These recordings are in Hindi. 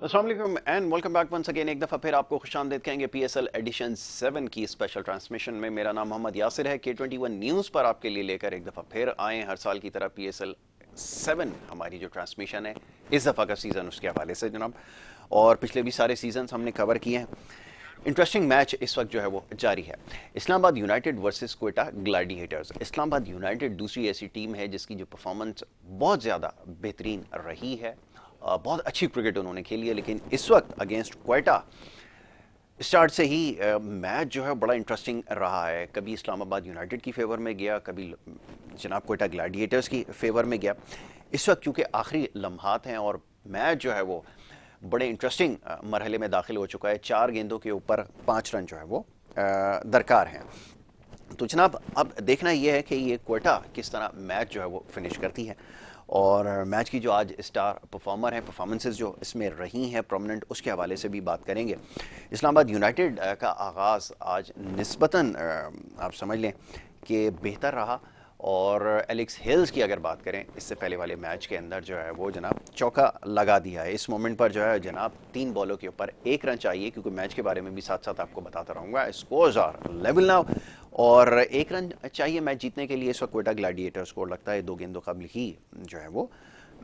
अस्सलाम वालेकुम and welcome back once again. एक दफ़ा फिर आपको खुशामदीद कहेंगे पीएसएल एडिशन 7 की स्पेशल ट्रांसमिशन में। मेरा नाम मोहम्मद यासिर है। K21 न्यूज़ पर आपके लिए लेकर एक दफ़ा फिर आए हर साल की तरह पीएसएल 7 हमारी जो ट्रांसमिशन है इस दफ़ा का सीज़न उसके हवाले से जनाब, और पिछले भी सारे सीजन हमने कवर किए हैं। इंटरेस्टिंग मैच इस वक्त जो है वो जारी है। Islamabad United versus Quetta Gladiators. Islamabad United दूसरी ऐसी टीम है जिसकी जो परफॉर्मेंस बहुत ज़्यादा बेहतरीन रही है। बहुत अच्छी क्रिकेट उन्होंने खेली है, लेकिन इस वक्त अगेंस्ट क्वेटा स्टार्ट से ही मैच जो है बड़ा इंटरेस्टिंग रहा है। कभी इस्लामाबाद यूनाइटेड की फेवर में गया, कभी जनाब क्वेटा ग्लैडिएटर्स की फेवर में गया। इस वक्त क्योंकि आखिरी लम्हात हैं और मैच जो है वो बड़े इंटरेस्टिंग मरहले में दाखिल हो चुका है। 4 गेंदों के ऊपर 5 रन जो है वो दरकार हैं। तो जनाब अब देखना यह है कि ये क्वेटा किस तरह मैच जो है वो फिनिश करती है, और मैच की जो आज स्टार परफॉर्मर हैं, परफॉर्मेंसेस जो इसमें रही हैं प्रोमिनेंट, उसके हवाले से भी बात करेंगे। इस्लामाबाद यूनाइटेड का आगाज़ आज निस्बतन आप समझ लें कि बेहतर रहा, और एलेक्स हेल्स की अगर बात करें इससे पहले वाले मैच के अंदर जो है वो जनाब चौका लगा दिया है। इस मोमेंट पर जो है जनाब 3 बॉलों के ऊपर 1 रन चाहिए, क्योंकि मैच के बारे में भी साथ साथ आपको बताता रहूँगा। स्कोर्स आर लेवल नाउ, और 1 रन चाहिए मैच जीतने के लिए। इस वक्त क्वेटा ग्लैडिएटर्स को लगता है 2 गेंदों कबल ही जो है वो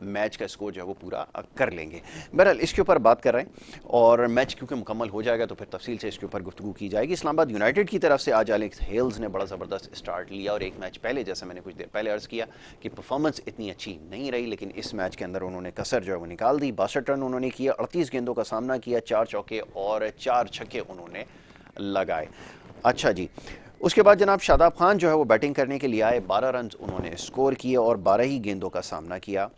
मैच का स्कोर जो है वो पूरा कर लेंगे। बहरहाल इसके ऊपर बात कर रहे हैं, और मैच क्योंकि मुकम्मल हो जाएगा तो फिर तफसील से इसके ऊपर गुफ्तगू की जाएगी। इस्लामाबाद यूनाइटेड की तरफ से आज एलेक्स हेल्स ने बड़ा ज़बरदस्त स्टार्ट लिया, और एक मैच पहले, जैसे मैंने कुछ देर पहले अर्ज़ किया कि परफॉर्मेंस इतनी अच्छी नहीं रही, लेकिन इस मैच के अंदर उन्होंने कसर जो है वो निकाल दी। 62 रन उन्होंने किया, 38 गेंदों का सामना किया, 4 चौके और 4 छक्के उन्होंने लगाए। अच्छा जी, उसके बाद जनाब शादाब खान जो है वो बैटिंग करने के लिए आए। 12 रन उन्होंने स्कोर किए और 12 ही गेंदों का सामना किया।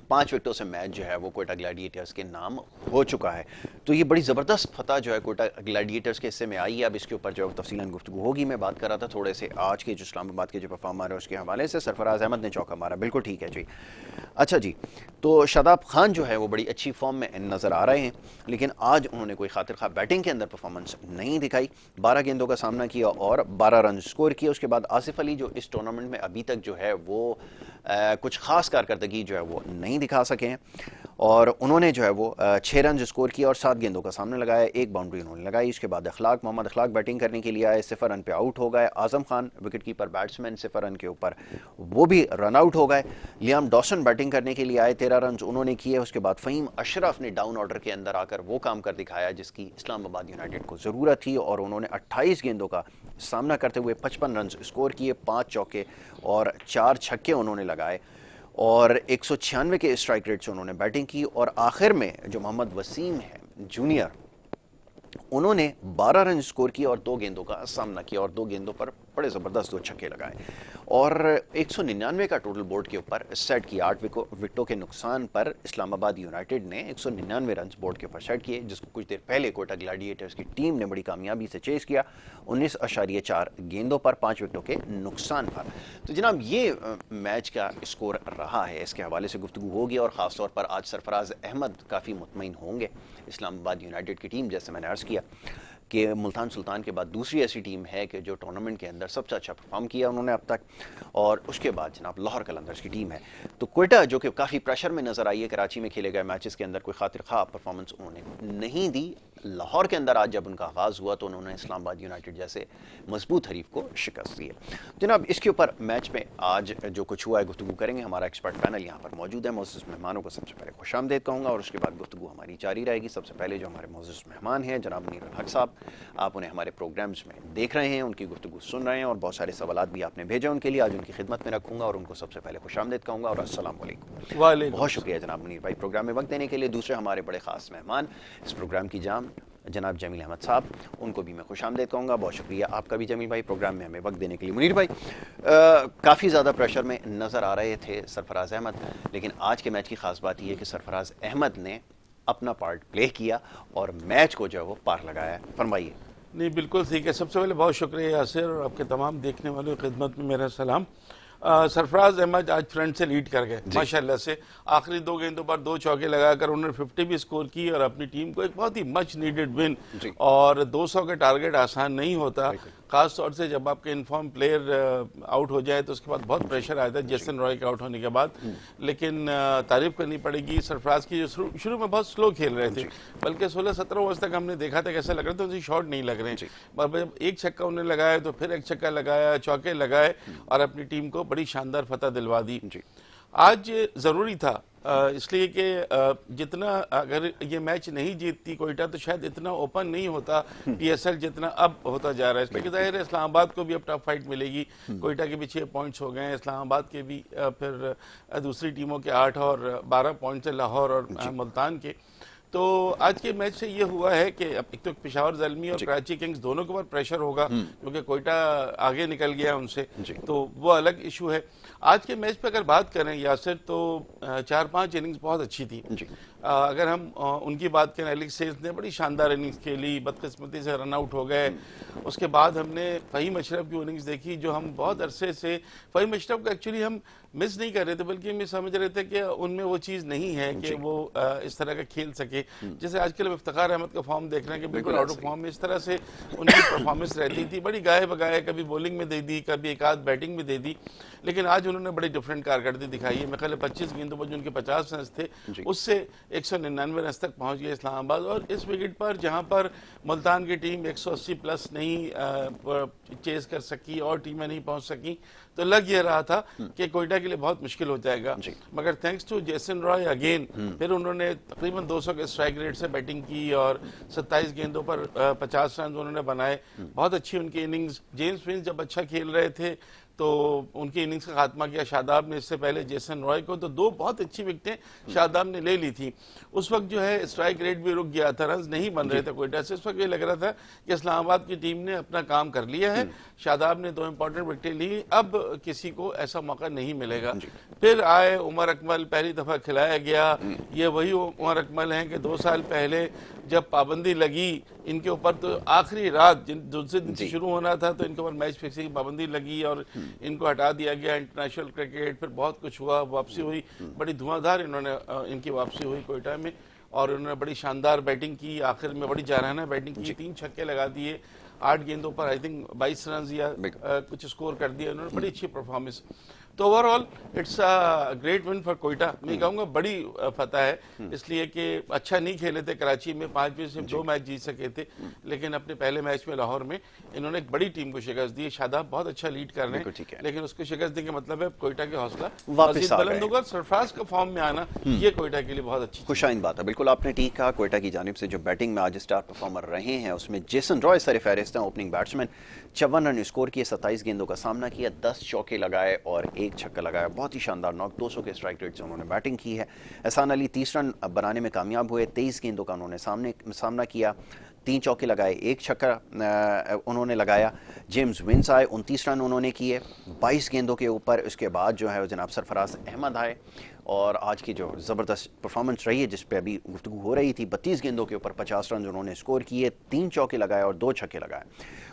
5 विकेटों से मैच जो है वो क्वेटा ग्लैडिएटर्स के नाम हो चुका है। तो ये बड़ी ज़बरदस्त फतह जो है क्वेटा ग्लैडिएटर्स के हिस्से में आई है। अब इसके ऊपर जो है तफसीलन गुफ्तगू होगी। मैं बात कर रहा था थोड़े से आज के जो इस्लामाबाद के जो परफॉर्मर है उसके हवाले से। सरफराज अहमद ने चौका मारा, बिल्कुल ठीक है जी। अच्छा जी, तो शादाब खान जो है वो बड़ी अच्छी फॉर्म में नज़र आ रहे हैं, लेकिन आज उन्होंने कोई खातिर खा बैटिंग के अंदर परफॉर्मेंस नहीं दिखाई। 12 गेंदों का सामना किया और 12 रन स्कोर किए। उसके बाद आसिफ अली जो इस टूर्नामेंट में अभी तक जो है वो कुछ खास कारकर्दगी जो है वो नहीं दिखा सके हैं, और उन्होंने जो है वो 6 रन स्कोर किया और 7 गेंदों का सामने लगाया, 1 बाउंड्री उन्होंने लगाई। इसके बाद मोहम्मद अखलाक बैटिंग करने के लिए आए, 0 रन पे आउट हो गए। Azam Khan wicket keeper batsman 0 run के ऊपर वो भी रन आउट हो गए। लियाम डॉसन बैटिंग करने के लिए आए, 13 रन उन्होंने किए। उसके बाद फ़हीम अशरफ ने डाउन ऑर्डर के अंदर आकर वो काम कर दिखाया जिसकी इस्लामाबाद यूनाइटेड को ज़रूरत थी, और उन्होंने 28 गेंदों का सामना करते हुए 55 रन स्कोर किए, 5 चौके और 4 छक्के उन्होंने लगाए, और 196 के स्ट्राइक रेट से उन्होंने बैटिंग की। और आखिर में जो मोहम्मद वसीम है जूनियर, उन्होंने 12 रन स्कोर किए और 2 गेंदों का सामना किया, और 2 गेंदों पर बड़े ज़बरदस्त 2 छक्के लगाए, और 199 का टोटल बोर्ड के ऊपर सेट किया। 8 विकेटों के नुकसान पर इस्लामाबाद यूनाइटेड ने 199 रन बोर्ड के ऊपर सेट किए, जिसको कुछ देर पहले कोटा ग्लैडिएटर्स की टीम ने बड़ी कामयाबी से चेस किया 19.4 गेंदों पर 5 विकेटों के नुकसान पर। तो जनाब ये मैच का स्कोर रहा है, इसके हवाले से गुफ्तगू होगी, और ख़ासतौर पर आज सरफराज अहमद काफ़ी मुतमईन होंगे। इस्लामाबाद यूनाइटेड की टीम, जैसे मैंने अर्ज़ किया कि मुल्तान सुल्तान के बाद दूसरी ऐसी टीम है कि जो टूर्नामेंट के अंदर सबसे अच्छा परफॉर्म किया उन्होंने अब तक, और उसके बाद जनाब लाहौर कलंदर्स की टीम है। तो क्वेटा जो कि काफ़ी प्रेशर में नजर आई है, कराची में खेले गए मैचेस के अंदर कोई खातिर खा परफॉर्मेंस उन्होंने नहीं दी। लाहौर के अंदर आज जब उनका आगाज़ हुआ तो उन्होंने इस्लामाबाद यूनाइटेड जैसे मजबूत हरीफ को शिकस्त दी है। जनाब इसके ऊपर मैच में आज जो कुछ हुआ है गुफ्तगू करेंगे। हमारा एक्सपर्ट पैनल यहाँ पर मौजूद है। मोअज़्ज़ज़ मेहमानों को सबसे पहले खुशामदीद कहूँगा, और उसके बाद गुफ्तगू हमारी जारी रहेगी। सबसे पहले जो हमारे मोअज़्ज़ज़ मेहमान हैं जनाब मुनीर अल हक साहब, आप उन्हें हमारे प्रोग्राम्स में देख रहे हैं, उनकी गुफ्तगू सुन रहे हैं, और बहुत सारे सवालात भी आपने भेजे उनके लिए। आज उनकी खिदमत में रखूँगा और उनको सबसे पहले खुशामदीद कहूँगा और अस्सलाम वालेकुम। बहुत शुक्रिया जनाब मुनीर भाई प्रोग्राम में वक्त देने के लिए। दूसरे हमारे बड़े ख़ास मेहमान इस प्रोग्राम की जाम जनाब जमील अहमद साहब, उनको भी मैं खुशामदीद कहूँगा। बहुत शुक्रिया आपका भी जमील भाई प्रोग्राम में हमें वक्त देने के लिए। मुनीर भाई काफ़ी ज़्यादा प्रेशर में नज़र आ रहे थे सरफराज अहमद, लेकिन आज के मैच की ख़ास बात यह है कि सरफराज अहमद ने अपना पार्ट प्ले किया और मैच को जो है वो पार लगाया। फरमाइए। नहीं, बिल्कुल ठीक है। सबसे पहले बहुत शुक्रिया यासिर, और आपके तमाम देखने वालों की खिदमत में मेरा सलाम। सरफराज अहमद आज फ्रंट से लीड कर गए माशाल्लाह से। आखिरी 2 गेंदों पर 2 चौके लगाकर उन्होंने 50 भी स्कोर की और अपनी टीम को एक बहुत ही मच नीडेड विन, और 200 का टारगेट आसान नहीं होता, खास तौर से जब आपके इनफॉर्म प्लेयर आउट हो जाए तो उसके बाद बहुत प्रेशर आया था जेसन रॉय के आउट होने के बाद। लेकिन तारीफ करनी पड़ेगी सरफराज की, जो शुरू में बहुत स्लो खेल रहे थे, बल्कि 16-17 ओवर्स तक हमने देखा था कैसा लग रहा था उनसे शॉट नहीं लग रहे हैं। पर जब एक छक्का उन्होंने लगाया तो फिर एक छक्का लगाया, चौके लगाए और अपनी टीम को बड़ी शानदार फतह दिलवा दी। आज ज़रूरी था, इसलिए कि जितना अगर ये मैच नहीं जीतती कोयटा तो शायद इतना ओपन नहीं होता पीएसएल जितना अब होता जा रहा है। इसलिए जाहिर है इस्लामाबाद को भी अब टफ फाइट मिलेगी। कोयटा के भी 6 पॉइंट्स हो गए हैं, इस्लामाबाद के भी फिर दूसरी टीमों के 8 और 12 पॉइंट्स है, लाहौर और मुल्तान के। तो आज के मैच से ये हुआ है कि अब एक तो पेशावर ज़ल्मी और कराची किंग्स दोनों के ऊपर प्रेशर होगा क्योंकि कोयटा आगे निकल गया उनसे, तो वो अलग इशू है। आज के मैच पे अगर बात करें यासिर तो 4-5 इनिंग्स बहुत अच्छी थी। अगर हम उनकी बात करें, एलेक्स हेज ने बड़ी शानदार इनिंग्स खेली, बदकिस्मती से रन आउट हो गए। उसके बाद हमने फ़हीम अशरफ की इनिंग्स देखी जो हम बहुत अरसे से फ़हीम अशरफ को एक्चुअली हम मिस नहीं कर रहे थे, बल्कि हम समझ रहे थे कि उनमें वो चीज़ नहीं है कि वो इस तरह का खेल सके। जैसे आजकल हम इफ्तिखार अहमद का फॉर्म देख रहे हैं कि बिल्कुल आउट ऑफ फॉर्म में, इस तरह से उनकी परफॉर्मेंस रहती थी, बड़ी गाये बगाए, कभी बॉलिंग में दे दी, कभी एक आध बैटिंग में दे दी। लेकिन आज उन्होंने बड़ी डिफरेंट कारकर्दगी दिखाई है। मेरे ख्याल 25 गेंदों पर जो उनके 50 रन थे उससे 199 रन तक पहुंच गए इस्लामाबाद। और इस विकेट पर जहां पर मुल्तान की टीम 180 प्लस नहीं चेस कर सकी और टीमें नहीं पहुंच सकी, तो लग ये रहा था कि कोयटा के लिए बहुत मुश्किल हो जाएगा। मगर thanks to Jason Roy again फिर उन्होंने तकरीबन 200 के स्ट्राइक रेट से बैटिंग की और 27 गेंदों पर 50 रन उन्होंने बनाए। बहुत अच्छी उनकी इनिंग्स। जेम्स विंस जब अच्छा खेल रहे थे तो उनकी इनिंग्स का खात्मा किया शादाब ने, इससे पहले जेसन रॉय को, तो 2 बहुत अच्छी विकेटें शादाब ने ले ली थी। उस वक्त जो है स्ट्राइक रेट भी रुक गया था, रन नहीं बन रहे थे कोयटा से। इस वक्त ये लग रहा था कि इस्लामाबाद की टीम ने अपना काम कर लिया है, शादाब ने 2 इंपॉर्टेंट विकेटें ली, अब किसी को ऐसा मौका नहीं मिलेगा। फिर आए उमर अकमल, पहली दफा खिलाया गया। ये वही उमर अकमल हैं कि 2 साल पहले जब पाबंदी लगी इनके ऊपर, तो आखिरी रात दूसरे दिन से शुरू होना था तो इनके ऊपर मैच फिक्सिंग की पाबंदी लगी और इनको हटा दिया गया इंटरनेशनल क्रिकेट। फिर बहुत कुछ हुआ, वापसी हुई, बड़ी धुआंधार इनकी वापसी हुई कोयटा में और उन्होंने बड़ी शानदार बैटिंग की, आखिर में बड़ी जारहाना बैटिंग की, 3 छक्के लगा दिए, 8 गेंदों पर आई थिंक 22 रन या कुछ स्कोर कर दिया उन्होंने, बड़ी अच्छी परफॉर्मेंस। तो overall it's a great win for Quetta. मैं कहूँगा बड़ी फतह है, इसलिए कि अच्छा नहीं खेले थे कराची में, 5 में से 2 मैच जीत सके थे, लेकिन अपने पहले मैच में लाहौर में इन्होंने एक बड़ी टीम को शिकस्त दी। शादाब बहुत अच्छा लीड कर रहे हैं, लेकिन उसको शिकस्त देने का मतलब है कोयटा के हौसला वापस बुलंद होगा। सरफराज का फॉर्म में आना ये कोयटा के लिए बहुत अच्छी खुशाइन बात है। बिल्कुल आपने ठीक कहा। कोयटा की जानिब से जो बैटिंग में आज स्टार परफॉर्मर रहे हैं उसमें जेसन रॉय सरफहरिस्त हैं, ओपनिंग बैट्समैन। 54 रन स्कोर किए, 27 गेंदों का सामना किया, 10 चौके लगाए और 1 छक्का लगाया। बहुत ही शानदार नॉक, 200 के स्ट्राइक रेट से उन्होंने बैटिंग की है। एहसान अली 30 रन बनाने में कामयाब हुए, 23 गेंदों का उन्होंने सामना किया, 3 चौके लगाए, 1 छक्का उन्होंने लगाया। जेम्स विंस आए, 29 रन उन्होंने किए 22 गेंदों के ऊपर। उसके बाद जो है जनाब सरफराज अहमद आए और आज की जो ज़बरदस्त परफॉर्मेंस रही है जिस पे अभी गुफ्तगू हो रही थी, 32 गेंदों के ऊपर 50 रन उन्होंने स्कोर किए, 3 चौके लगाए और 2 छक्के लगाए।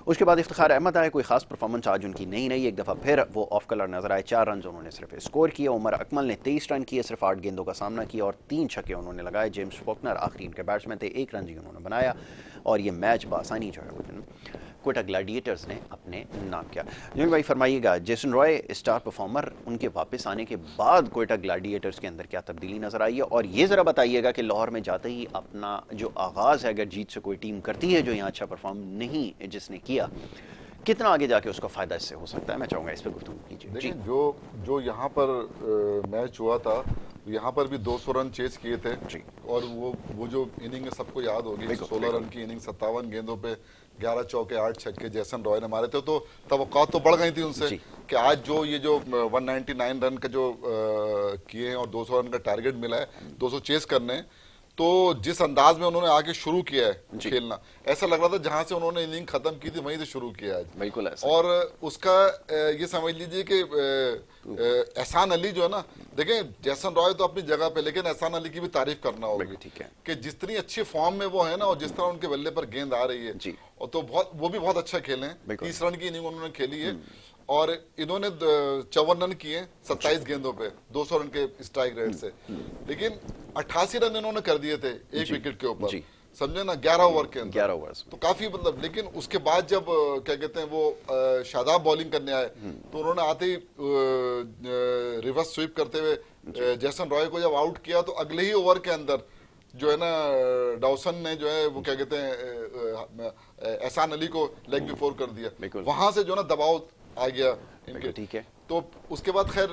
उसके बाद इफ्तिखार अहमद आए, कोई खास परफॉर्मेंस आज उनकी नहीं रही, एक दफ़ा फिर वो ऑफ कलर नजर आए, 4 रन उन्होंने सिर्फ स्कोर किए। उमर अकमल ने 23 रन किए, सिर्फ 8 गेंदों का सामना किया और 3 छक्के उन्होंने लगाए। जेम्स फॉकनर आखिरी इनके बैट्समैन थे, 1 रन ही उन्होंने बनाया और ये मैच बासानी जो है कोयटा ग्लैडिएटर्स ने अपने नाम किया। जमील भाई फरमाइएगा, जेसन रॉय स्टार परफॉर्मर, उनके वापस आने के बाद कोयटा ग्लैडिएटर्स के अंदर क्या तब्दीली नजर आई है, और ये जरा बताइएगा कि लाहौर में जाते ही अपना जो आगाज है, अगर जीत से कोई टीम करती है जो यहाँ अच्छा परफॉर्म नहीं जिसने किया, कितना आगे जाके उसका फायदा इससे हो सकता है, मैं चाहूंगा इस पर गुफ्तगू कीजिए। देखिए जो यहाँ पर मैच हुआ था, यहाँ पर भी 200 रन चेस किए थे और वो जो इनिंग है सबको याद होगी, 16 रन की इनिंग, 57 गेंदों पे 11 चौके 8 छक्के जेसन रॉय ने मारे थे। तो तवक्कात तो बढ़ गई थी उनसे कि आज जो ये जो 199 रन का जो किए हैं और 200 रन का टारगेट मिला है, 200 चेस करने, तो जिस अंदाज में उन्होंने आगे शुरू किया है खेलना, ऐसा लग रहा था जहां से उन्होंने इनिंग खत्म की थी वहीं से शुरू किया है। बिल्कुल ऐसा। और उसका ये समझ लीजिए कि एहसान अली जो है ना, देखें जेसन रॉय तो अपनी जगह पे, लेकिन एहसान अली की भी तारीफ करना होगी कि जितनी अच्छी फॉर्म में वो है ना और जिस तरह उनके बल्ले पर गेंद आ रही है, और तो वो भी बहुत अच्छा खेले हैं। 30 रन की इनिंग उन्होंने खेली है और इन्होंने 54 रन किए 27 गेंदों पे 200 रन के स्ट्राइक रेट से, लेकिन 88 रन इन्होंने कर दिए थे 1 विकेट के ऊपर। समझे ना, 11 ओवर के अंदर, 11 ओवर्स, तो काफी मतलब। लेकिन उसके बाद जब क्या कहते हैं वो शादाब बॉलिंग करने आए, तो उन्होंने आते ही रिवर्स स्वीप करते हुए जैसन रॉय को जब आउट किया, तो अगले ही ओवर के अंदर जो है ना डॉसन ने जो है वो क्या कहते हैं एहसान अली को लेग बी 4 कर दिया। वहां से जो ना दबाव आ गया इनके, ठीक है। तो उसके बाद खैर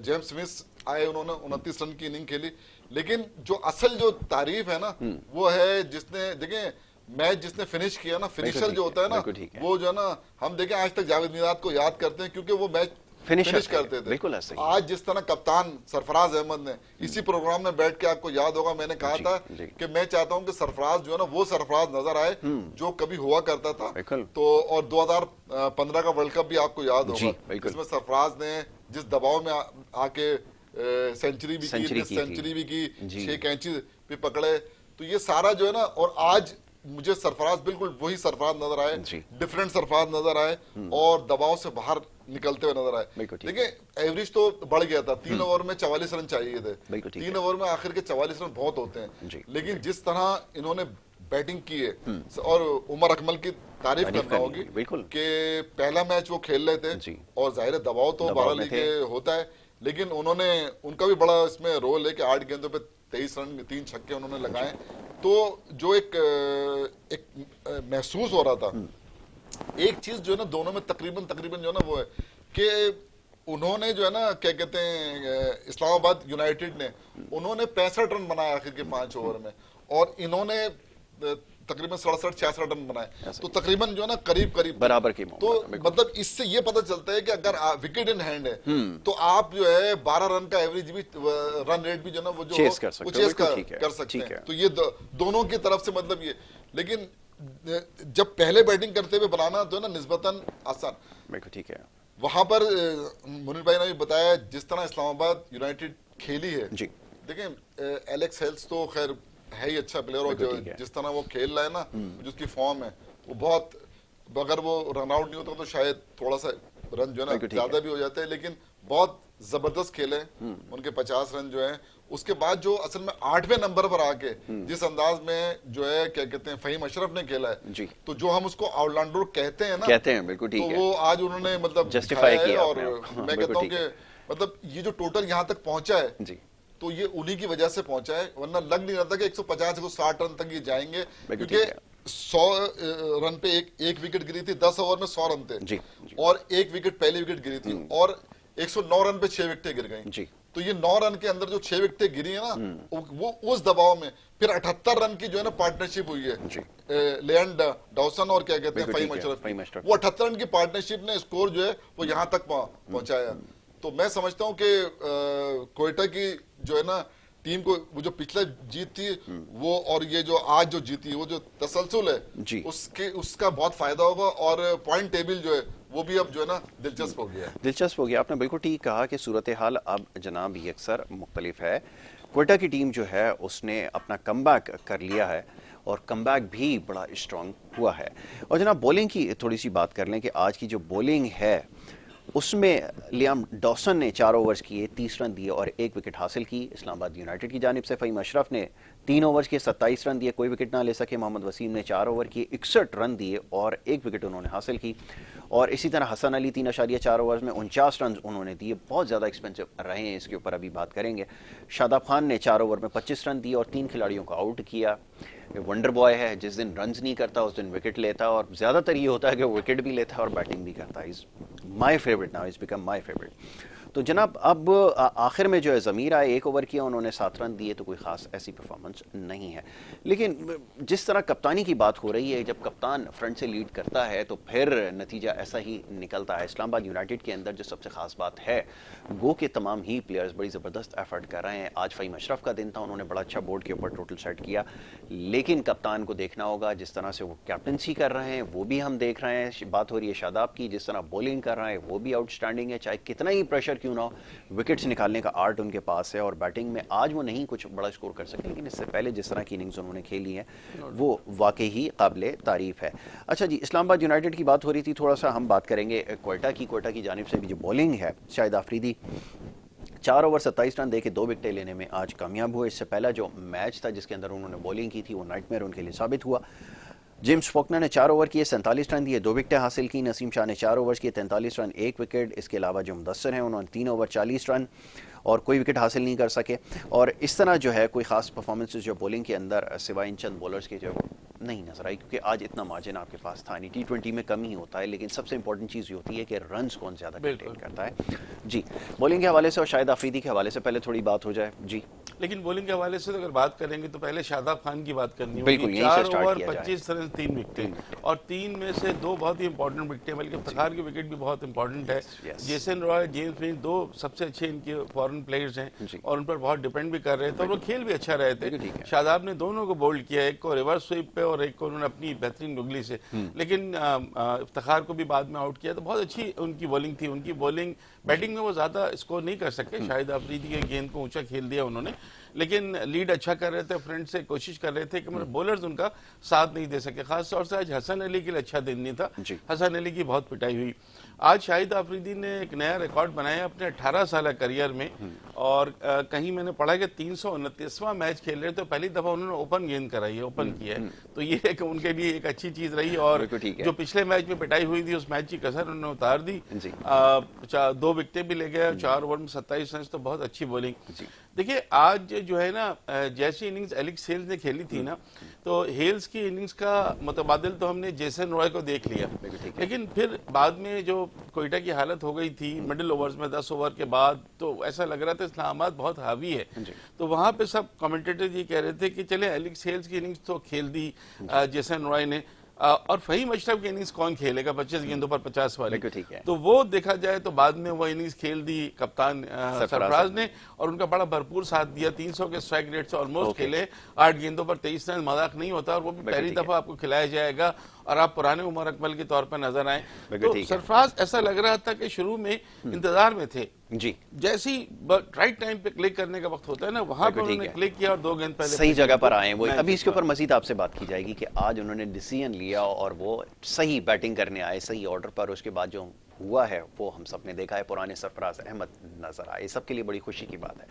जेम्स स्मिथ आए, उन्होंने 29 रन की इनिंग खेली। लेकिन जो असल जो तारीफ है ना वो है जिसने, देखें मैच जिसने फिनिश किया ना, फिनिशर जो होता है ना, वो जो है ना, हम देखें आज तक जावेद मिराज को याद करते हैं क्योंकि वो मैच फिनिश करते थे। बिल्कुल ऐसे ही। आज जिस तरह कप्तान सरफराज अहमद ने इसी प्रोग्राम में बैठ के, आपको याद होगा मैंने कहा था कि मैं चाहता हूं कि सरफराज जो है ना वो सरफराज नजर आए जो कभी हुआ करता था। तो और 2015 का वर्ल्ड कप भी आपको याद होगा, जिसमें सरफराज ने जिस दबाव में आके सेंचुरी भी की, 6 कैंची भी पकड़े। तो ये सारा जो है ना, और आज मुझे सरफराज बिल्कुल वही सरफराज नजर आए, डिफरेंट सरफराज नजर आए और दबाव से बाहर निकलते हुए नजर आए। देखिए एवरेज तो बढ़ गया था, 3 ओवर में 44 रन चाहिए थे, 3 ओवर में आखिर के 44 रन बहुत होते हैं। लेकिन जिस तरह इन्होंने बैटिंग की है, और उमर अकमल की तारीफ करना होगी कि पहला मैच वो खेल रहे थे और जाहिर दबाव तो 12 लीग होता है, लेकिन उन्होंने, उनका भी बड़ा इसमें रोल है कि 8 गेंदों पे 23 रन, 3 छक्के उन्होंने लगाए। तो जो एक महसूस हो रहा था, एक चीज जो है ना दोनों में तकरीबन जो है ना वो है कि उन्होंने जो है ना क्या कहते हैं इस्लामाबाद यूनाइटेड ने, उन्होंने 65 रन बनाए आखिर के 5 ओवर में, और इन्होंने तकरीबन 67-66 रन बनाए, तो तकरीबन जो है ना करीब बराबर की। तो मतलब इससे ये पता चलता है कि अगर विकेट इन हैंड है तो आप जो है 12 रन का एवरेज भी, रन रेट भी जो है ना वो जो चेस कर सकते हैं। तो ये दोनों की तरफ से मतलब ये, लेकिन जब पहले बैटिंग करते हुए बनाना तो है ना निस्बतन आसान। ठीक है। वहां पर मुनीर भाई ने भी बताया जिस तरह इस्लामाबाद यूनाइटेड खेली है, देखें एलेक्स हेल्स तो खैर है ही अच्छा प्लेयर, और जिस तरह वो खेल रहा है ना, जिसकी फॉर्म है वो बहुत, अगर वो रन आउट नहीं होता तो शायद थोड़ा सा रन जो है ना ज्यादा भी हो जाते हैं, लेकिन बहुत जबरदस्त खेले उनके 50 रन जो है। उसके बाद जो असल में 8वें नंबर पर आके जिस अंदाज में जो है क्या कहते हैं फहीम अशरफ ने खेला है, तो जो हम उसको ऑलराउंडर कहते हैं ना, बिल्कुल ठीक है, तो वो आज उन्होंने मतलब जस्टिफाई किया। और मैं कहता हूँ कि मतलब ये जो टोटल यहाँ तक पहुंचा है तो ये उन्हीं की वजह से पहुंचा है, वरना लग नहीं रहा था कि 150-160 रन तक ये जाएंगे, क्योंकि 100 रन पे एक विकेट गिरी थी, 10 ओवर में 100 रन थे, और एक विकेट पहली विकेट गिरी थी, और 109 रन पे 6 विकेटें गिर गई। तो ये 9 रन के अंदर जो 6 विकेटें गिरी है ना, वो उस दबाव में फिर 78 रन की जो है ना पार्टनरशिप हुई है लेएंड डॉसन और क्या कहते हैं फहीम अशरफ, वो 78 रन की पार्टनरशिप ने स्कोर जो है वो यहाँ तक पहुंचाया। तो मैं समझता हूँ कि कोयटा की जो है ना टीम को वो जो पिछला जीत थी वो, और ये जो आज जो जीती वो जो तसलसल है उसका बहुत फायदा होगा, और पॉइंट टेबल जो है वो भी अब जो है ना दिलचस्प हो गया। आपने बिल्कुल ठीक कहा कि सूरत हाल अब जनाब ही अक्सर मुख्तलिफ है। कोयटा की टीम जो है उसने अपना कमबैक कर लिया है, और कमबैक भी बड़ा स्ट्रांग हुआ है। और जनाब बॉलिंग की थोड़ी सी बात कर लें कि आज की जो बॉलिंग है उसमें लियाम डॉसन ने 4 ओवर्स किए, 30 रन दिए और 1 विकेट हासिल की। इस्लामाबाद यूनाइटेड की जानिब से फहीम अशरफ ने 3 ओवर्स के 27 रन दिए, कोई विकेट ना ले सके। मोहम्मद वसीम ने 4 ओवर किए, 61 रन दिए और 1 विकेट उन्होंने हासिल की। और इसी तरह हसन अली 3.4 ओवर्स में 49 रन उन्होंने दिए, बहुत ज़्यादा एक्सपेंसिव रहे हैं, इसके ऊपर अभी बात करेंगे। शादाब खान ने 4 ओवर में 25 रन दिए और 3 खिलाड़ियों को आउट किया। वंडर बॉय है, जिस दिन रन्स नहीं करता उस दिन विकेट लेता है, और ज़्यादातर ये होता है कि वो विकेट भी लेता है और बैटिंग भी करता है। Is my favourite now, is become my favourite. तो जनाब अब आखिर में जो है ज़मीर आए, 1 ओवर किया, उन्होंने 7 रन दिए, तो कोई ख़ास ऐसी परफॉर्मेंस नहीं है। लेकिन जिस तरह कप्तानी की बात हो रही है, जब कप्तान फ्रंट से लीड करता है तो फिर नतीजा ऐसा ही निकलता है। इस्लामाबाद यूनाइटेड के अंदर जो सबसे ख़ास बात है, गो के तमाम ही प्लेयर्स बड़ी ज़बरदस्त एफर्ट कर रहे हैं। आज फहीम अशरफ का दिन था, उन्होंने बड़ा अच्छा बोर्ड के ऊपर टोटल सेट किया, लेकिन कप्तान को देखना होगा, जिस तरह से वो कैप्टनसी कर रहे हैं वो भी हम देख रहे हैं। बात हो रही है शादाब की, जिस तरह बॉलिंग कर रहे हैं वो भी आउटस्टैंडिंग है, चाहे कितना ही प्रेशर क्यों ना हो, विकेट्स निकालने का आर्ट उनके पास है। और बैटिंग में आज वो नहीं कुछ बड़ा स्कोर कर सके, लेकिन इससे पहले जिस तरह की इनिंग्स उन्होंने खेली है वो वाकई ही काबिले तारीफ है। अच्छा जी, इस्लामाबाद यूनाइटेड की बात हो रही थी, थोड़ा सा हम बात करेंगे कोयटा की जानिब से भी जो बॉलिंग है, शाहिद आफरीदी 4 ओवर 27 रन देके 2 विकेटें लेने में आज कामयाब हुए। इससे पहला जो मैच था जिसके अंदर उन्होंने बॉलिंग की थी वो नाइटमेयर उनके लिए साबित हुआ। जेम्स फॉकनर ने 4 ओवर किए 47 रन दिए, 2 विकेटें हासिल की। नसीम शाह ने 4 ओवर किए 43 रन, 1 विकेट। इसके अलावा जो मुदस्सिर हैं उन्होंने 3 ओवर 40 रन और कोई विकेट हासिल नहीं कर सके। और इस तरह जो है कोई खास परफॉर्मेंसेज जो बॉलिंग के अंदर सिवाय इन चंद बॉलर्स के जो नहीं नजर आई, क्योंकि आज इतना मार्जिन आपके पास था नहीं। T20 में कम ही होता है, लेकिन सबसे इंपॉर्टेंट चीज़ ये होती है कि रन्स कौन ज़्यादा कंटेन करता है। जी, बॉलिंग के हवाले से और शाहिद आफरीदी के हवाले से पहले थोड़ी बात हो जाए। जी, लेकिन बॉलिंग के हवाले से तो अगर बात करेंगे तो पहले शादाब खान की बात करनी बिल्कुल, होगी। यहीं से 4 स्टार्ट ओवर किया जाए। 25 रन 3 विकेटें और 3 में से 2 बहुत ही इंपॉर्टेंट विकेटें, बल्कि इफ्तिखार की विकेट भी बहुत इंपॉर्टेंट है। yes. Jason Roy, James Finch 2 सबसे अच्छे इनके फॉरेन प्लेयर्स हैं और उन पर बहुत डिपेंड भी कर रहे थे और वो खेल भी अच्छा रहे थे। शादाब ने दोनों को बोल्ड किया, एक को रिवर्स स्वीप पे और एक को उन्होंने अपनी बेहतरीन गुगली से, लेकिन इफ्तिखार को भी बाद में आउट किया। तो बहुत अच्छी उनकी बॉलिंग थी। उनकी बॉलिंग, बैटिंग में वो ज्यादा स्कोर नहीं कर सके। शाहिद आफरीदी के गेंद को ऊंचा खेल दिया उन्होंने, लेकिन लीड अच्छा कर रहे थे, फ्रंट से कोशिश कर रहे थे कि मतलब बॉलर्स उनका साथ नहीं दे सके। खास तौर से आज हसन अली के लिए अच्छा दिन नहीं था। हसन अली की बहुत पिटाई हुई। आज शाहिद आफरीदी ने एक नया रिकॉर्ड बनाया अपने 18 साल करियर में और कहीं मैंने पढ़ा कि 329वां मैच खेल रहे तो पहली दफा उन्होंने ओपन गेंद कराई है, ओपन किया है। तो ये एक उनके लिए एक अच्छी चीज रही और जो पिछले मैच में पिटाई हुई थी उस मैच की कसर उन्होंने उतार दी। 2 विकेटें भी ले गए, 4 ओवर में 27 रन, तो बहुत अच्छी बॉलिंग। देखिए आज जो है ना, जैसी इनिंग्स एलेक्स हेल्स ने खेली थी ना, तो हेल्स की इनिंग्स का मुतबादिल तो हमने जेसन रॉय को देख लिया, लेकिन फिर बाद में जो कोयटा की हालत हो गई थी मिडिल ओवर्स में 10 ओवर के बाद, तो ऐसा लग रहा था इस्लामाबाद बहुत हावी है। तो वहां पे सब कमेंटेटर ये कह रहे थे कि चले एलेक्स हेल्स की इनिंग्स तो खेल दी जेसन रॉय ने, और फहीम अशरफ की इनिंग्स कौन खेलेगा 25 गेंदों पर 50 वाली। तो वो देखा जाए तो बाद में वो इनिंग्स खेल दी कप्तान सरफराज ने और उनका बड़ा भरपूर साथ दिया। 300 के स्ट्राइक रेट से ऑलमोस्ट खेले, 8 गेंदों पर 23 रन, मजाक नहीं होता, और वो भी पहली दफा आपको खिलाया जाएगा और आप पुराने उमर अकमल के तौर पर नजर आए। तो सरफराज ऐसा लग रहा था कि शुरू में इंतजार में थे जी, जैसी राइट टाइम पे क्लिक करने का वक्त होता है ना, वहां पे उन्होंने क्लिक किया और 2 गेंद पहले सही जगह पर आए वो। अभी इसके ऊपर मजीद आपसे बात की जाएगी कि आज उन्होंने डिसीजन लिया और वो सही बैटिंग करने आए सही ऑर्डर पर। उसके बाद जो हुआ है वो हम सब ने देखा है, पुराने सरफराज अहमद नजर आए, सबके लिए बड़ी खुशी की बात है।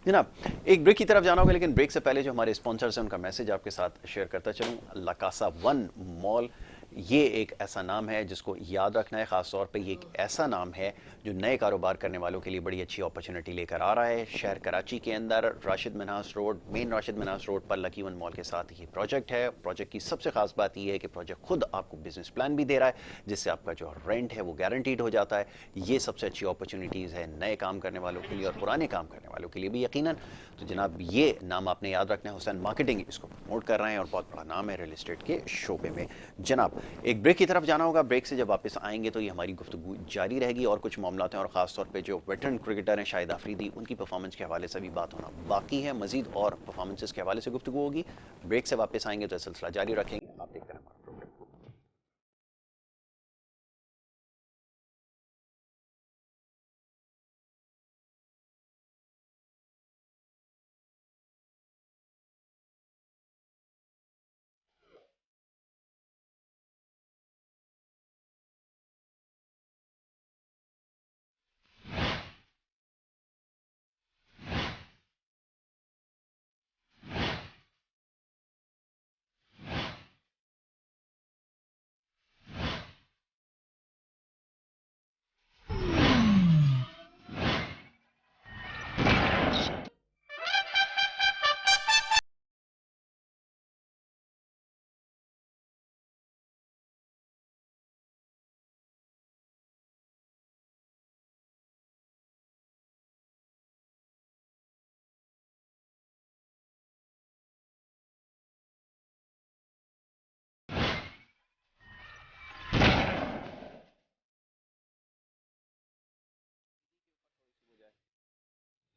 जनाब एक ब्रेक की तरफ जाना होगा, लेकिन ब्रेक से पहले जो हमारे स्पॉन्सर्स हैं उनका मैसेज आपके साथ शेयर करता चलूँ। ला कासा वन मॉल, ये एक ऐसा नाम है जिसको याद रखना है। ख़ास तौर पे ये एक ऐसा नाम है जो नए कारोबार करने वालों के लिए बड़ी अच्छी अपॉर्चुनिटी लेकर आ रहा है। शहर कराची के अंदर Rashid Minhas road, main Rashid Minhas road पर लकी वन मॉल के साथ ये प्रोजेक्ट है। प्रोजेक्ट की सबसे खास बात यह है कि प्रोजेक्ट खुद आपको बिजनेस प्लान भी दे रहा है, जिससे आपका जो रेंट है वो गारंटीड हो जाता है। ये सबसे अच्छी अपॉर्चुनिटीज़ है नए काम करने वालों के लिए और पुराने काम करने वालों के लिए भी यकीनन। तो जनाब ये नाम आपने याद रखना है, हुसैन मार्केटिंग इसको प्रमोट कर रहे हैं और बहुत बड़ा नाम है रियल एस्टेट के शोबे में। जनाब एक ब्रेक की तरफ जाना होगा, ब्रेक से जब वापस आएंगे तो ये हमारी गुफ्तगू जारी रहेगी और कुछ मामलात हैं और ख़ासतौर पे जो वेटरन क्रिकेटर हैं शाहिद आफरीदी, उनकी परफॉर्मेंस के हवाले से भी बात होना बाकी है। मजीद और परफॉर्मेंसेस के हवाले से गुफ्तगू होगी। ब्रेक से वापस आएंगे तो सिलसिला जारी रखेंगे। आप देखते हैं हमारा प्रोग्राम।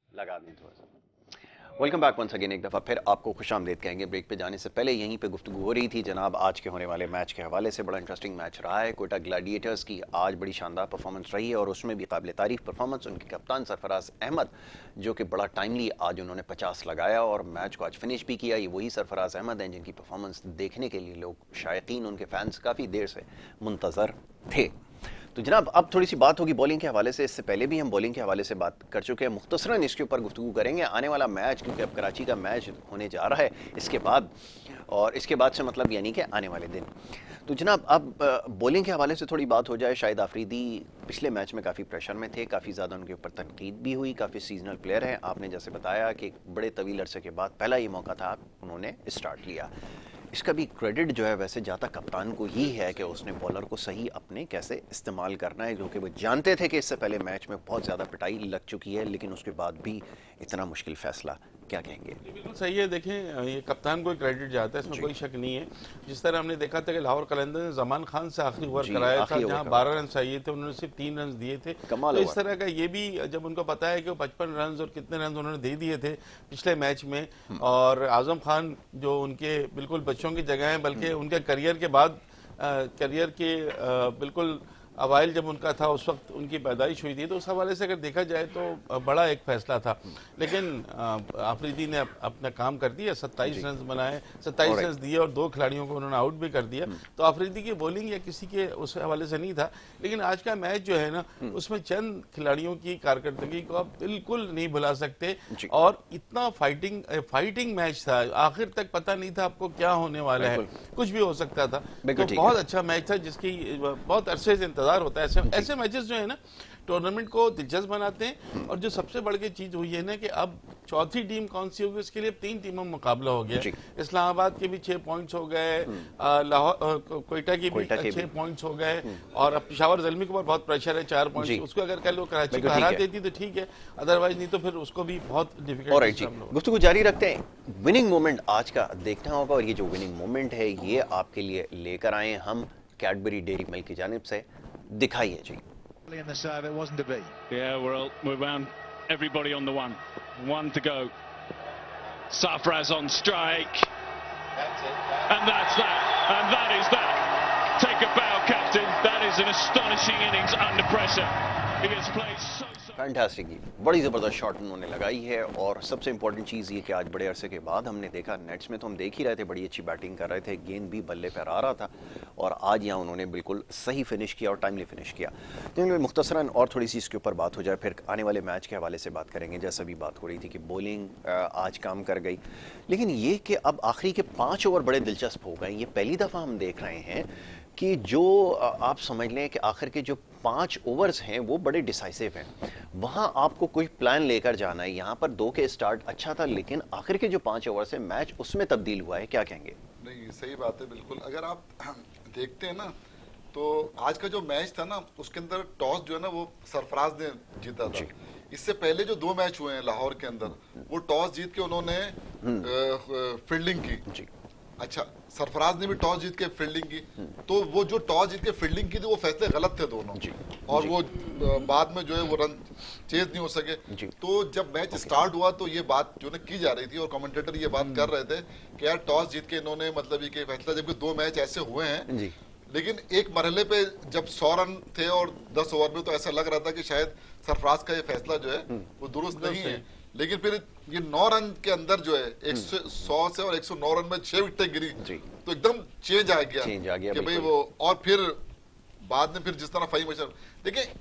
लगा दें थोड़ा सा। वेलकम बैक वंस अगेन, एक दफ़ा फिर आपको खुशामदीद कहेंगे। ब्रेक पे जाने से पहले यहीं पे गुफ्तगू हो रही थी जनाब आज के होने वाले मैच के हवाले से। बड़ा इंटरेस्टिंग मैच रहा है। कोयटा ग्लैडिएटर्स की आज बड़ी शानदार परफॉर्मेंस रही है और उसमें भी काबिल तारीफ परफॉर्मेंस उनके कप्तान सरफराज अहमद, जो कि बड़ा टाइमली आज उन्होंने 50 लगाया और मैच को आज फिनिश भी किया। ये वही सरफराज अहमद हैं जिनकी परफॉर्मेंस देखने के लिए लोग शायकीन, उनके फैंस काफ़ी देर से मुंतज़र थे। तो जनाब अब थोड़ी सी बात होगी बॉलिंग के हवाले से। इससे पहले भी हम बॉलिंग के हवाले से बात कर चुके हैं, मुख्तसरन इसके ऊपर गुफ्तगू करेंगे। आने वाला मैच, क्योंकि अब कराची का मैच होने जा रहा है इसके बाद, और इसके बाद से मतलब यानी कि आने वाले दिन। तो जनाब अब बॉलिंग के हवाले से थोड़ी बात हो जाए। शाहिद आफरीदी पिछले मैच में काफ़ी प्रेशर में थे, काफ़ी ज़्यादा उनके ऊपर तनकीद भी हुई। काफ़ी सीजनल प्लेयर हैं, आपने जैसे बताया कि एक बड़े तवील अरसे के बाद पहला ये मौका था उन्होंने स्टार्ट लिया। इसका भी क्रेडिट जो है वैसे जाता कप्तान को ही है कि उसने बॉलर को सही अपने कैसे इस्तेमाल करना है, क्योंकि वो जानते थे कि इससे पहले मैच में बहुत ज़्यादा पिटाई लग चुकी है, लेकिन उसके बाद भी इतना मुश्किल फैसला। क्या कहेंगे? बिल्कुल सही है। देखें, ये कप्तान को क्रेडिट जाता है, इसमें कोई शक नहीं है। जिस तरह हमने देखा था कि लाहौर कलंदर ने जमान खान से आखिरी ओवर कराया था, जहां 12 रन चाहिए थे, उन्होंने सिर्फ 3 रन दिए थे। तो इस तरह का ये भी, जब उनको पता है कि वो 55 रन और कितने रन उन्होंने दे दिए थे पिछले मैच में, और आजम खान जो उनके बिल्कुल बच्चों की जगह है, बल्कि उनके करियर के बाद, करियर के बिल्कुल अवाइल जब उनका था उस वक्त उनकी पैदाइश हुई थी, तो उस हवाले से अगर देखा जाए तो बड़ा एक फैसला था। लेकिन आफरीदी ने अपना काम कर दिया, 27 रन बनाए, 27 रन दिए और 2 खिलाड़ियों को उन्होंने आउट भी कर दिया। तो आफरीदी की बॉलिंग या किसी के उस हवाले से नहीं था, लेकिन आज का मैच जो है ना, उसमें चंद खिलाड़ियों की कारकर्दगी को आप बिल्कुल नहीं भुला सकते। और इतना फाइटिंग मैच था, आखिर तक पता नहीं था आपको क्या होने वाला है, कुछ भी हो सकता था। तो बहुत अच्छा मैच था, जिसकी बहुत अरसे से इंतजार होता है। ऐसे मैचेस जो है ना, टूर्नामेंट को दिलचस्प बनाते हैं। और जो सबसे बड़ी की चीज हुई है ना कि अब चौथी टीम कौन सी होगी, उसके लिए 3 टीमों में मुकाबला हो गया। इस्लामाबाद के भी 6 पॉइंट्स हो गए, लाहौर कोयटा के भी 6 पॉइंट्स हो गए, और अब पेशावर ज़ल्मी के ऊपर बहुत प्रेशर है, 4 पॉइंट्स। उसको अगर कल वो कराची को हरा देती तो ठीक है, अदरवाइज नहीं तो फिर उसको भी बहुत डिफिकल्ट। गुफ्तगू जारी रखते हैं। विनिंग मोमेंट आज का देखना होगा, और ये जो विनिंग मोमेंट है ये आपके लिए लेकर आए हम कैडबरी डेयरी मिल्क की जानिब से। दिखाइए जी। In the serve, it wasn't to be. Yeah, we're around everybody on the one to go. Sarfraz on strike. That's it. And that's that. And that is that. Take a bow, captain. That is an astonishing innings under pressure. He has played so fantastic, बड़ी ज़बरदस्त शॉट उन्होंने लगाई है। और सबसे इंपॉर्टेंट चीज़ ये कि आज बड़े अरसे के बाद हमने देखा, नेट्स में तो हम देख ही रहे थे बड़ी अच्छी बैटिंग कर रहे थे, गेंद भी बल्ले पर आ रहा था, और आज यहाँ उन्होंने बिल्कुल सही फिनिश किया और टाइमली फिनिश किया। तो इनमें मुख्तसरन और थोड़ी सी इसके ऊपर बात हो जाए, फिर आने वाले मैच के हवाले से बात करेंगे। जैसा भी बात हो रही थी कि बॉलिंग आज काम कर गई, लेकिन ये कि अब आखिरी के 5 ओवर बड़े दिलचस्प हो गए। ये पहली दफ़ा हम देख रहे हैं कि जो आप समझ लें कि आखिर के जो 5 ओवर्स हैं वो बड़े डिसाइसिव हैं। वहां आपको कोई प्लान लेकर जाना है। यहाँ पर 2 के स्टार्ट अच्छा था, लेकिन आखिर के जो 5 ओवर्स है मैच उसमें तब्दील हुआ है। क्या कहेंगे? नहीं, सही बात है बिल्कुल। अगर आप देखते हैं ना, तो आज का जो मैच था ना, उसके अंदर टॉस जो है ना वो सरफराज ने जीता था। इससे पहले जो 2 मैच हुए हैं लाहौर के अंदर, वो टॉस जीत के उन्होंने फील्डिंग की। अच्छा, सरफराज ने भी टॉस जीत के फील्डिंग की, तो वो जो टॉस जीत के फील्डिंग की थी वो फैसले गलत थे दोनों, और वो बाद में जो है वो रन चेज नहीं हो सके। तो जब मैच स्टार्ट हुआ तो ये बात जो है की जा रही थी, और कमेंटेटर ये बात कर रहे थे कि यार टॉस जीत के इन्होंने मतलब ये फैसला, जबकि 2 मैच ऐसे हुए हैं। लेकिन एक मरहले पे जब 100 रन थे और 10 ओवर में, तो ऐसा लग रहा था कि शायद सरफराज का ये फैसला जो है वो दुरुस्त नहीं है। लेकिन फिर ये 9 रन के अंदर जो है 100 से और 109 रन में 6 विकेटें गिरी, तो एकदम चेंज आ गया कि भाई वो। और फिर बाद में फिर जिस तरह फाइव मैच, देखिए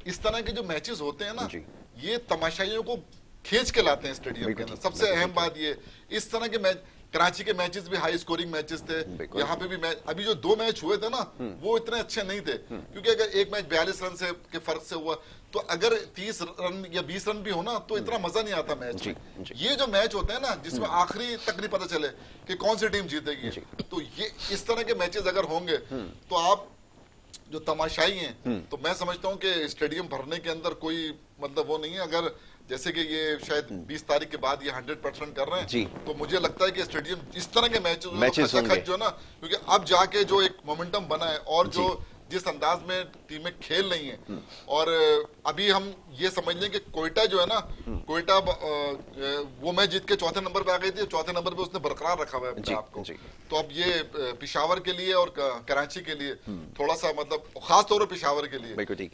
इस तरह के जो मैचेस होते हैं ना, ये तमाशाइयों को खींच के लाते हैं स्टेडियम के अंदर। सबसे अहम बात ये, इस तरह के मैच, कराची के मैचेस भी हाई स्कोरिंग मैचेस थे, यहाँ पे भी मैच, अभी जो 2 मैच हुए थे ना वो इतने अच्छे नहीं थे, क्योंकि अगर एक मैच 42 रन से के फर्क से हुआ, तो अगर 30 रन या 20 रन भी हो ना तो इतना मजा नहीं आता मैच में। ये जो मैच होते हैं ना, जिसमें आखिरी तक नहीं पता चले कि कौन सी टीम जीतेगी, तो ये इस तरह के मैचेस अगर होंगे तो आप जो तमाशाई हैं, तो मैं समझता हूँ कि स्टेडियम भरने के अंदर कोई मतलब वो नहीं है। अगर जैसे कि ये शायद 20 तारीख के बाद ये 100% कर रहे हैं, तो मुझे लगता है कि स्टेडियम इस तरह के मैचेस खचाखच जो है ना, क्योंकि अब जाके जो एक मोमेंटम बना है और जो जिस अंदाज में टीमें खेल रही हैं, और अभी हम ये समझ लें कि कोयटा जो है ना, कोयटा वो मैच जीत के 4थे नंबर पे आ गई थी, 4थे नंबर पे उसने बरकरार रखा हुआ है अपने आप को। तो अब ये पेशावर के लिए और कराची के लिए थोड़ा सा मतलब, खास तौर पर पेशावर के लिए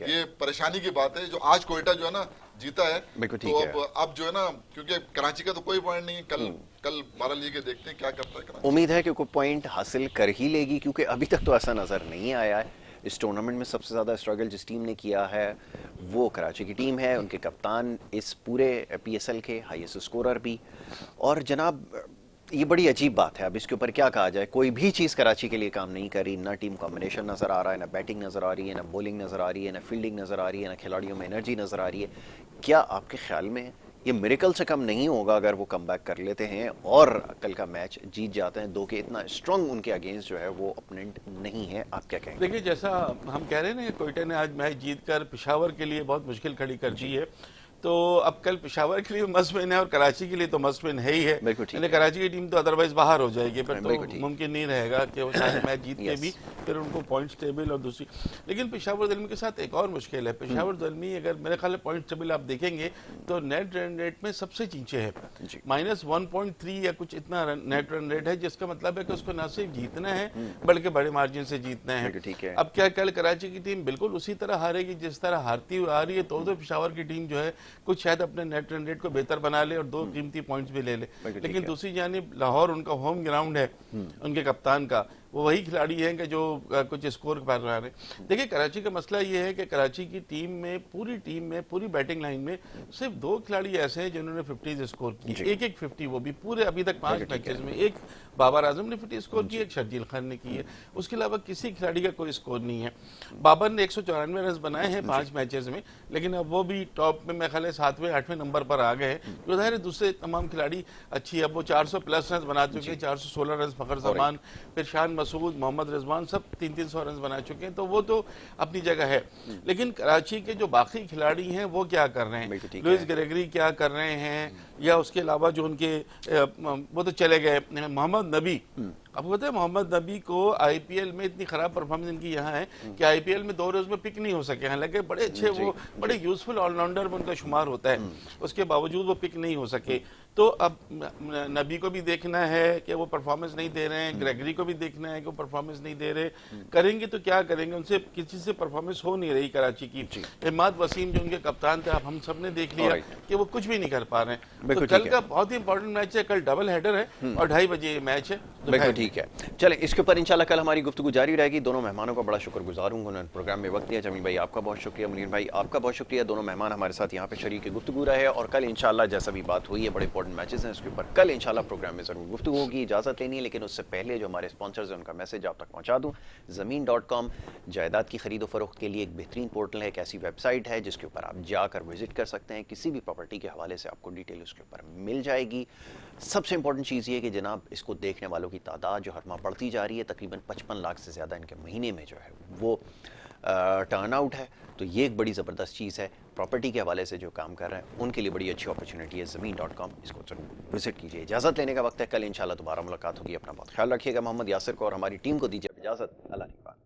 ये परेशानी की बात है। जो आज कोयटा जो है ना जीता है, तो अब जो है ना, क्योंकि कराची का तो कोई पॉइंट नहीं, कल 12 लीग देखते हैं क्या करता है कराची। उम्मीद है कि कोई पॉइंट हासिल कर ही लेगी, क्योंकि अभी तक तो ऐसा नजर नहीं आया है। इस टूर्नामेंट में सबसे ज़्यादा स्ट्रगल जिस टीम ने किया है वो कराची की टीम है। उनके कप्तान इस पूरे PSL के हाईएस्ट स्कोरर भी। और जनाब ये बड़ी अजीब बात है, अब इसके ऊपर क्या कहा जाए, कोई भी चीज़ कराची के लिए काम नहीं कर रही। ना टीम कॉम्बिनेशन नज़र आ रहा है, ना बैटिंग नज़र आ रही है, ना बॉलिंग नज़र आ रही है, ना फील्डिंग नज़र आ रही है, ना खिलाड़ियों में एनर्जी नज़र आ रही है। क्या आपके ख्याल में ये मिरेकल से कम नहीं होगा अगर वो कम बैक कर लेते हैं और कल का मैच जीत जाते हैं, दो कि इतना स्ट्रांग उनके अगेंस्ट जो है वो ओपोनेंट नहीं है? आप क्या कहेंगे? देखिए, जैसा हम कह रहे हैं ना, कोयटा ने आज मैच जीतकर पेशावर के लिए बहुत मुश्किल खड़ी कर दी है, तो अब कल पेशावर के लिए मस्ट विन है और कराची के लिए तो मस्ट विन है ही है। यानी कराची की टीम तो अदरवाइज बाहर हो जाएगी, पर तो मुमकिन नहीं रहेगा कि वो सारे मैच जीत के भी फिर उनको पॉइंट्स टेबल और दूसरी। लेकिन पेशावर ज़ल्मी के साथ एक और मुश्किल है। पेशावर ज़ल्मी अगर मेरे ख्याल पॉइंट्स टेबल आप देखेंगे तो नेट रन रेट में सबसे नीचे है, -1.3 या कुछ इतना नेट रन रेट है, जिसका मतलब है कि उसको न सिर्फ जीतना है बल्कि बड़े मार्जिन से जीतना है। अब क्या कल कराची की टीम बिल्कुल उसी तरह हारेगी जिस तरह हारती हुई आ रही है, तो पेशावर की टीम जो है कुछ शायद अपने नेट रन रेट को बेहतर बना ले और दो कीमती पॉइंट्स भी ले ले। लेकिन दूसरी जानिब लाहौर उनका होम ग्राउंड है, उनके कप्तान का, वो वही खिलाड़ी हैं कि जो कुछ स्कोर कर रहा है। देखिए, कराची का मसला ये है कि कराची की टीम में पूरी बैटिंग लाइन में सिर्फ 2 खिलाड़ी ऐसे हैं जिन्होंने 50 स्कोर की, एक 50, वो भी पूरे अभी तक 5 मैचेस में। एक बाबर आजम ने 50 स्कोर की, एक शर्जील खान ने की है। उसके अलावा किसी खिलाड़ी का कोई स्कोर नहीं है। बाबर ने 194 रन बनाए हैं 5 मैचेस में, लेकिन अब वो भी टॉप में मेरे ख्याल 7वें 8वें नंबर पर आ गए हैं। जो है दूसरे तमाम खिलाड़ी अच्छी, अब वो 400 प्लस रन बना चुके हैं, 416 रन फखर जमान, फिर शान मसूद, मोहम्मद रिजवान, सब 300 रन बना चुके हैं, तो वो तो अपनी जगह है। लेकिन कराची के जो बाकी खिलाड़ी हैं वो क्या कर रहे हैं, लुइस ग्रेगरी क्या कर रहे हैं, या उसके अलावा जो उनके वो तो चले गए, मोहम्मद नबी। आपको पता है मोहम्मद नबी को IPL में इतनी खराब परफॉर्मेंस इनकी यहाँ है कि IPL में 2 रोज में पिक नहीं हो सके, हालांकि बड़े अच्छे, वो बड़े यूजफुल ऑलराउंडर में उनका शुमार होता है, उसके बावजूद वो पिक नहीं हो सके। तो अब नबी को भी देखना है कि वो परफॉर्मेंस नहीं दे रहे हैं, ग्रेगरी को भी देखना है कि वो परफॉर्मेंस नहीं दे रहे, करेंगे तो क्या करेंगे, उनसे किसी से परफॉर्मेंस हो नहीं रही कराची की। इमाद वसीम जो उनके कप्तान थे, हम सब ने देख लिया कि वो कुछ भी नहीं कर पा रहे हैं। तो कल का बहुत ही इंपॉर्टेंट मैच है, कल डबल हेडर है और 2:30 बजे ये मैच है। ठीक है, चले इसके ऊपर इंशाल्लाह कल हमारी गुफ्तगू जारी रहेगी। दोनों मेहमानों का बड़ा शुक्रगुजार हूँ, उन्होंने प्रोग्राम में वक्त दिया। जमील भाई आपका बहुत शुक्रिया, मुनीर भाई आपका बहुत शुक्रिया, दोनों मेहमान हमारे साथ यहाँ पे शरीक गुफ्तगू रहे। और कल इंशाल्लाह जैसा भी बात हुई है, बड़े इंपॉर्टेंट मैचेस हैं, उसके ऊपर कल इंशाल्लाह प्रोग्राम में जरूर गुफ्तगू होगी। इजाजत लेनी है, लेकिन उससे पहले जो हमारे स्पॉन्सर्स हैं उनका मैसेज आप तक पहुँचा दूँ। ज़मीन.com जायदाद की खरीदो फरोख्त के लिए एक बेहतरीन पोर्टल है, एक ऐसी वेबसाइट है जिसके ऊपर आप जाकर विजिट कर सकते हैं। किसी भी प्रॉपर्टी के हवाले से आपको डिटेल उसके ऊपर मिल जाएगी। सबसे इंपॉर्टेंट चीज़ ये कि जनाब इसको देखने वालों की तादाद जो हर माह बढ़ती जा रही है, तकरीबन 55 लाख से ज़्यादा इनके महीने में जो है वो टर्न आउट है। तो ये एक बड़ी ज़बरदस्त चीज़ है, प्रॉपर्टी के हवाले से जो काम कर रहे हैं उनके लिए बड़ी अच्छी अपॉर्चुनिटी है। ज़मीन.com, इसको जरूर विजिट कीजिए। इजाज़त लेने का वक्त है, कल इंशाल्लाह दोबारा मुलाकात होगी। अपना बहुत ख्याल रखिएगा। मोहम्मद यासिर को और हमारी टीम को दीजिए इजाज़त। अल्लाह निगहबान।